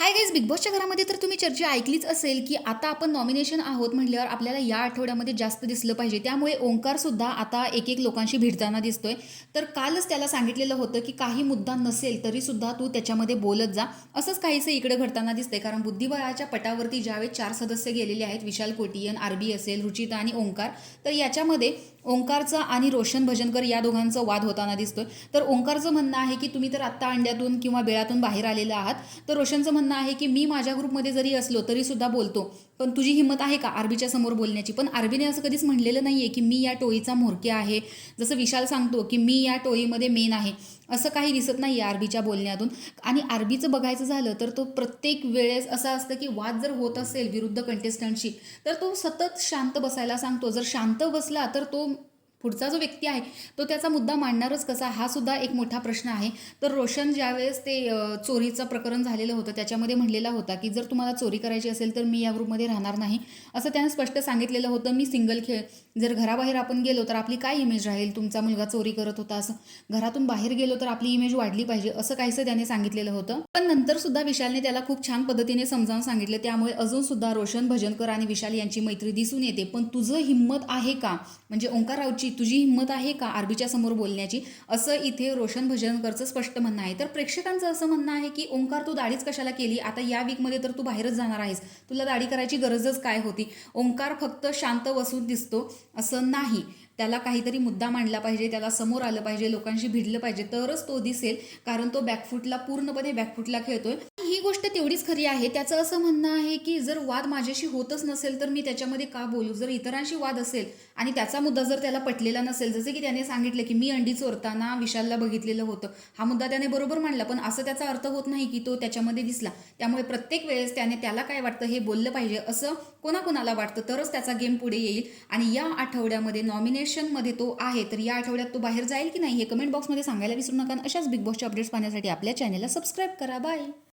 Hi guys, big बॉसच्या घरामध्ये तर तुम्ही चर्चा ऐकलीच असेल की आता आपण नॉमिनेशन आहोत म्हटल्यावर आपल्याला या आठवड्यामध्ये जास्त दिसलं पाहिजे. त्यामुळे ओंकारसुद्धा आता एक एक लोकांशी भिडताना दिसतोय. तर कालच त्याला सांगितलेलं होतं की काही मुद्दा नसेल तरीसुद्धा तू त्याच्यामध्ये बोलत जा. असंच काहीसं इकडे घडताना दिसतंय, कारण बुद्धिबळाच्या पटावरती ज्यावेळेस 4 सदस्य गेलेले आहेत, विशाल कोटियन, आरबी असेल, रुचिता आणि ओंकार, तर याच्यामध्ये ओंकारचा आणि रोशन भजनकर या दोघांचा वाद होताना दिसतोय. तर ओंकारचं म्हणणं आहे की तुम्ही तर आत्ता अंड्यातून किंवा बेळातून बाहेर आलेलं आहात. तर रोशनचं म्हणणं आहे की मी माझ्या ग्रुपमध्ये जरी असलो तरी सुद्धा बोलतो, पण तुझी हिंमत आहे का आरबीच्या समोर बोलण्याची? पण आरबीने असं कधीच म्हणलेलं नाहीये की मी या टोळीचा म्होरक्या आहे. जसं विशाल सांगतो की मी या टोळीमध्ये मेन आहे, असं काही दिसत नाही आहे आरबीच्या बोलण्यातून. आणि आरबीचं बघायचं झालं तर तो प्रत्येक वेळेस असं असतं की वाद जर होत असेल विरुद्ध कंटेस्टंटशी तर तो सतत शांत बसायला सांगतो. जर शांत बसला तर तो पुढचा जो व्यक्ती आहे तो त्याचा मुद्दा मांडणारच कसा, हा सुद्धा एक मोठा प्रश्न आहे. तर रोशन ज्यावेळेस ते चोरीचं प्रकरण झालेलं होतं त्याच्यामध्ये म्हणलेला होता की जर तुम्हाला चोरी करायची असेल तर मी या ग्रुपमध्ये राहणार नाही, असं त्यानं स्पष्ट सांगितलेलं होतं. मी सिंगल खेळ, जर घराबाहेर आपण गेलो तर आपली काय इमेज राहील, तुमचा मुलगा चोरी करत होता असं. घरातून बाहेर गेलो तर आपली इमेज वाढली पाहिजे, असं काहीसं त्याने सांगितलेलं होतं. पण नंतर सुद्धा विशालने त्याला खूप छान पद्धतीने समजावून सांगितलं. त्यामुळे अजून सुद्धा रोशन भजनकर आणि विशाल यांची मैत्री दिसून येते. पण तुझं हिंमत आहे का, म्हणजे ओंकार राऊतची तुझी हिंमत आहे का आरबीच्या समोर बोलण्याची, असं इथे रोशन भजनकरचं स्पष्ट म्हणणं आहे. तर प्रेक्षकांचं असं म्हणणं आहे की ओंकार तू दाढीच कशाला केली, आता या वीकमध्ये तर तू बाहेरच जाणार आहेस, तुला दाढी करायची गरजच काय होती. ओंकार फक्त शांत बसून दिसतो असं नाही, त्याला काहीतरी मुद्दा मांडला पाहिजे, त्याला समोर आलं पाहिजे, लोकांशी भिडलं पाहिजे, तरच तो दिसेल. कारण तो बॅकफुटला पूर्णपणे बॅकफुटला खेळतोय. ही गोष्ट तेवढीच खरी आहे. त्याचं असं म्हणणं आहे की जर वाद माझ्याशी होतच नसेल तर मी त्याच्यामध्ये का बोलू. जर इतरांशी वाद असेल आणि त्याचा मुद्दा जर त्याला पटलेला नसेल, जसे की त्याने सांगितलं की मी अंडी चोरताना विशालला बघितलेलं होतं, हा मुद्दा त्याने बरोबर मांडला, पण असं त्याचा अर्थ होत नाही की तो त्याच्यामध्ये दिसला. त्यामुळे प्रत्येक वेळेस त्याला काय वाटतं हे बोललं पाहिजे असं कोणाकोणाला वाटतं, तरच त्याचा गेम पुढे येईल. आणि या आठवड्यामध्ये नॉमिनेशनमध्ये तो आहे, तर या आठवड्यात तो बाहेर जाईल की नाही हे कमेंट बॉक्समध्ये सांगायला विसरू नका. अशाच बिग बॉसच्या अपडेट्स पाहण्यासाठी आपल्या चॅनलला सबस्क्राईब करा. बाय.